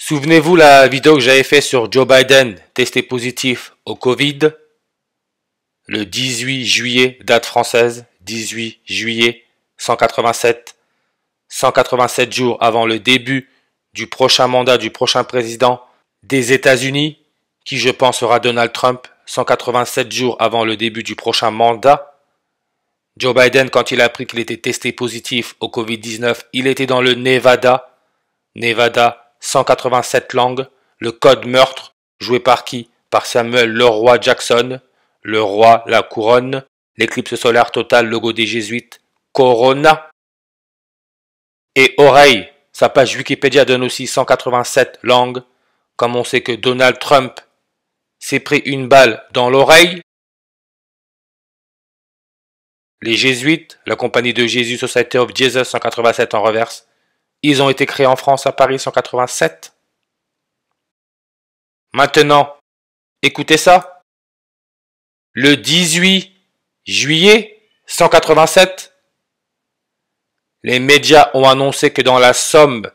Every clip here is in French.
Souvenez-vous la vidéo que j'avais fait sur Joe Biden testé positif au Covid le 18 juillet, date française, 18 juillet 187, 187 jours avant le début du prochain mandat du prochain président des États-Unis, qui je pense sera Donald Trump, 187 jours avant le début du prochain mandat. Joe Biden, quand il a appris qu'il était testé positif au Covid-19, il était dans le Nevada. Nevada, 187 langues, le code meurtre, joué par qui? Par Samuel Leroy Jackson, le roi, la couronne, l'éclipse solaire totale, logo des jésuites, Corona. Et oreille, sa page Wikipédia donne aussi 187 langues, comme on sait que Donald Trump s'est pris une balle dans l'oreille. Les jésuites, la compagnie de Jésus, Society of Jesus 187 en reverse, ils ont été créés en France à Paris 187. Maintenant, écoutez ça. Le 18 juillet 187, les médias ont annoncé que dans la Somme,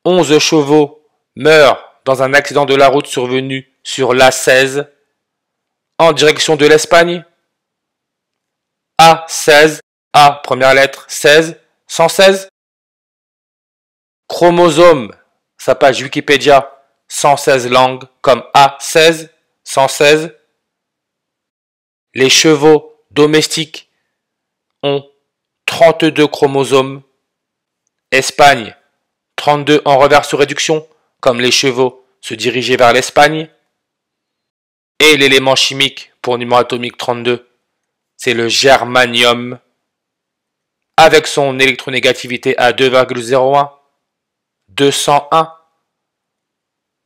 11 chevaux meurent dans un accident de la route survenu sur l'A16 en direction de l'Espagne. A16, A première lettre, 16, 116. Chromosome, sa page Wikipédia, 116 langues comme A16, 116. Les chevaux domestiques ont 32 chromosomes. Espagne, 32 en reverse ou réduction, comme les chevaux se dirigeaient vers l'Espagne. Et l'élément chimique pour numéro atomique 32, c'est le germanium, avec son électronégativité à 2,01. 201.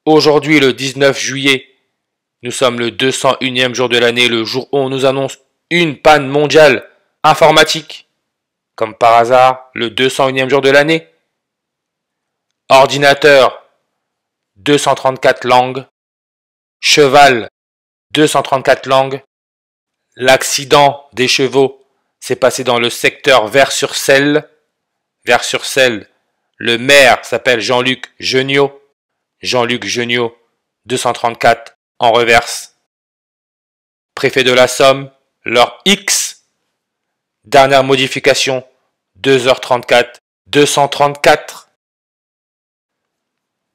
Aujourd'hui, le 19 juillet, nous sommes le 201e jour de l'année, le jour où on nous annonce une panne mondiale informatique. Comme par hasard, le 201e jour de l'année. Ordinateur, 234 langues. Cheval, 234 langues. L'accident des chevaux s'est passé dans le secteur Vers-sur-Selle. Vers-sur-Selle. Le maire s'appelle Jean-Luc Geniot. Jean-Luc Geniot, 234 en reverse. Préfet de la Somme, leur X. Dernière modification, 2h34, 234.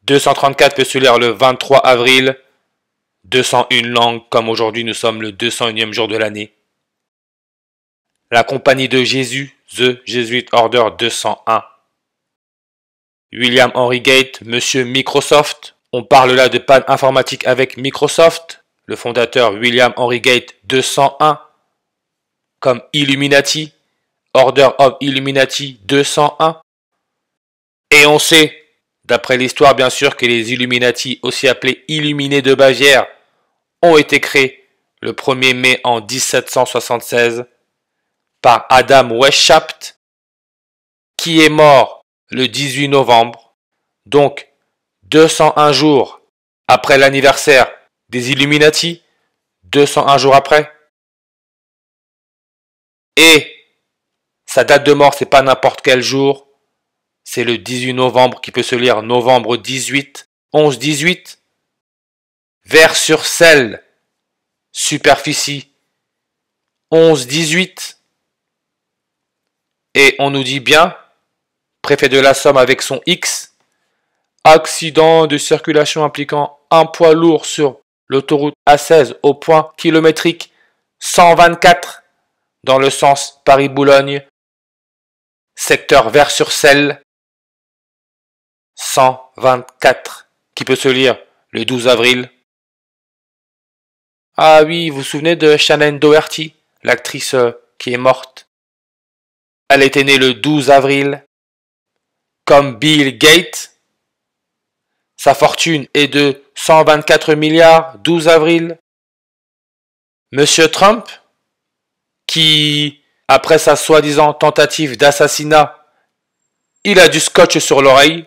234 peut se lire le 23 avril. 201 langues, comme aujourd'hui nous sommes le 201e jour de l'année. La compagnie de Jésus, The Jesuit Order 201. William Henry Gates, monsieur Microsoft. On parle là de panne informatique avec Microsoft. Le fondateur William Henry Gates 201. Comme Illuminati. Order of Illuminati 201. Et on sait, d'après l'histoire bien sûr, que les Illuminati, aussi appelés Illuminés de Bavière, ont été créés le 1er mai en 1776 par Adam Weishaupt, qui est mort le 18 novembre, donc 201 jours après l'anniversaire des Illuminati, 201 jours après. Et sa date de mort, c'est pas n'importe quel jour, c'est le 18 novembre qui peut se lire novembre 18, 11-18. Vers-sur-Selle, superficie 11-18. Et on nous dit bien, préfet de la Somme avec son X, accident de circulation impliquant un poids lourd sur l'autoroute A16 au point kilométrique 124 dans le sens Paris-Boulogne, secteur Vers-sur-Selle, 124, qui peut se lire le 12 avril. Ah oui, vous vous souvenez de Shannon Doherty, l'actrice qui est morte? Elle était née le 12 avril. Comme Bill Gates, sa fortune est de 124 milliards, 12 avril. Monsieur Trump, qui, après sa soi-disant tentative d'assassinat, il a du scotch sur l'oreille.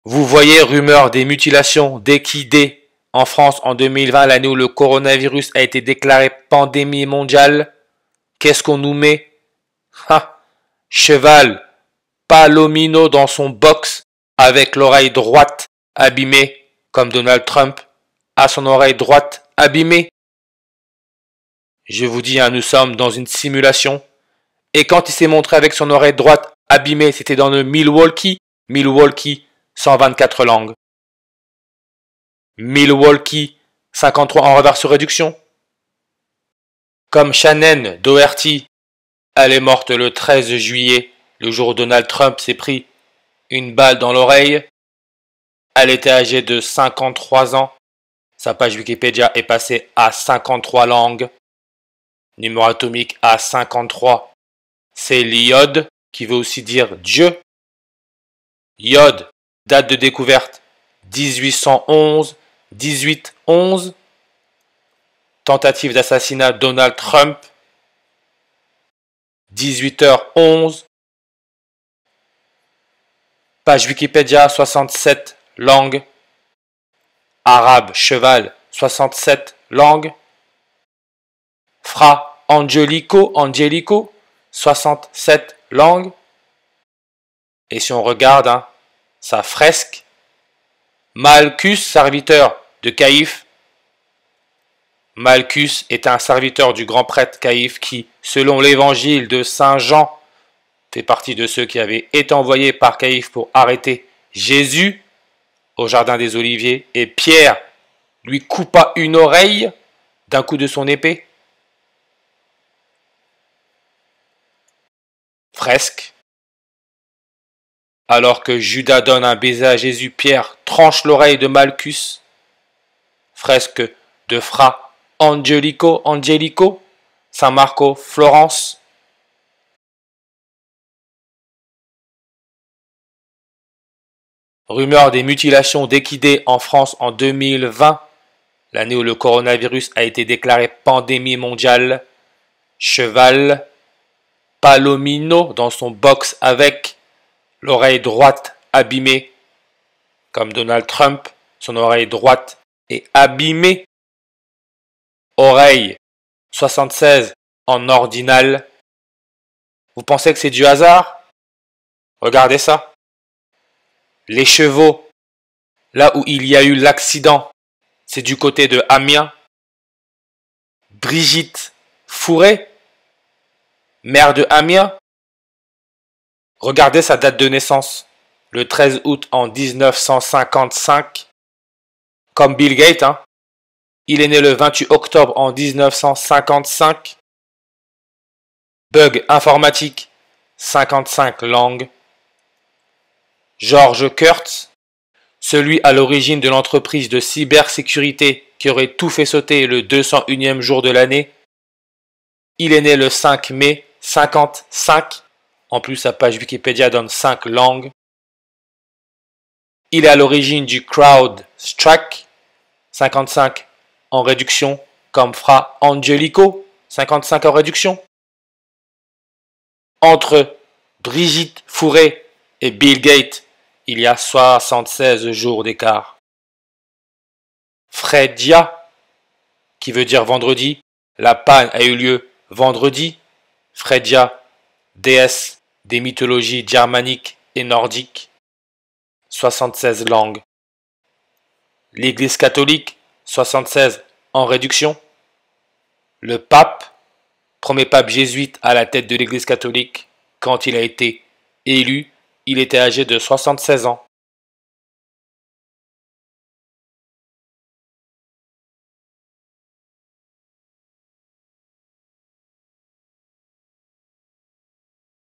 Vous voyez, rumeur des mutilations d'équidés en France en 2020, l'année où le coronavirus a été déclaré pandémie mondiale. Qu'est-ce qu'on nous met? Cheval Palomino dans son box avec l'oreille droite abîmé comme Donald Trump a son oreille droite abîmée. Je vous dis, hein, nous sommes dans une simulation. Et quand il s'est montré avec son oreille droite abîmée, c'était dans le Milwaukee. Milwaukee, 124 langues. Milwaukee, 53 en retard sur réduction. Comme Shannon Doherty, elle est morte le 13 juillet, le jour où Donald Trump s'est pris une balle dans l'oreille. Elle était âgée de 53 ans. Sa page Wikipédia est passée à 53 langues. Numéro atomique à 53. C'est l'iode, qui veut aussi dire Dieu. Iode, date de découverte 1811, 1811. Tentative d'assassinat Donald Trump, 18h11. Page Wikipédia, 67 langues. Arabe, cheval, 67 langues. Fra Angelico, 67 langues. Et si on regarde sa fresque, Malchus, serviteur de Caïphe. Malchus est un serviteur du grand prêtre Caïphe qui, selon l'évangile de Saint Jean, fait partie de ceux qui avaient été envoyés par Caïphe pour arrêter Jésus au jardin des Oliviers. Et Pierre lui coupa une oreille d'un coup de son épée. Fresque. Alors que Judas donne un baiser à Jésus, Pierre tranche l'oreille de Malchus. Fresque de Fra Angelico, Saint Marco, Florence. Rumeur des mutilations d'équidés en France en 2020, l'année où le coronavirus a été déclaré pandémie mondiale. Cheval, Palomino dans son box avec l'oreille droite abîmée, comme Donald Trump, son oreille droite est abîmée. Oreille 76 en ordinal. Vous pensez que c'est du hasard? Regardez ça. Les chevaux, là où il y a eu l'accident, c'est du côté de Amiens. Brigitte Fourré, maire de Amiens. Regardez sa date de naissance, le 13 août en 1955. Comme Bill Gates, il est né le 28 octobre en 1955. Bug informatique, 55 langues. George Kurtz, celui à l'origine de l'entreprise de cybersécurité qui aurait tout fait sauter le 201e jour de l'année. Il est né le 5 mai 55. En plus, sa page Wikipédia donne 5 langues. Il est à l'origine du CrowdStrike, 55 en réduction, comme Fra Angelico, 55 en réduction. Entre Brigitte Fourré et Bill Gates, il y a 76 jours d'écart. Fredia, qui veut dire vendredi, la panne a eu lieu vendredi. Fredia, déesse des mythologies germaniques et nordiques. 76 langues. L'Église catholique, 76 en réduction. Le pape, premier pape jésuite à la tête de l'Église catholique, quand il a été élu, il était âgé de 76 ans.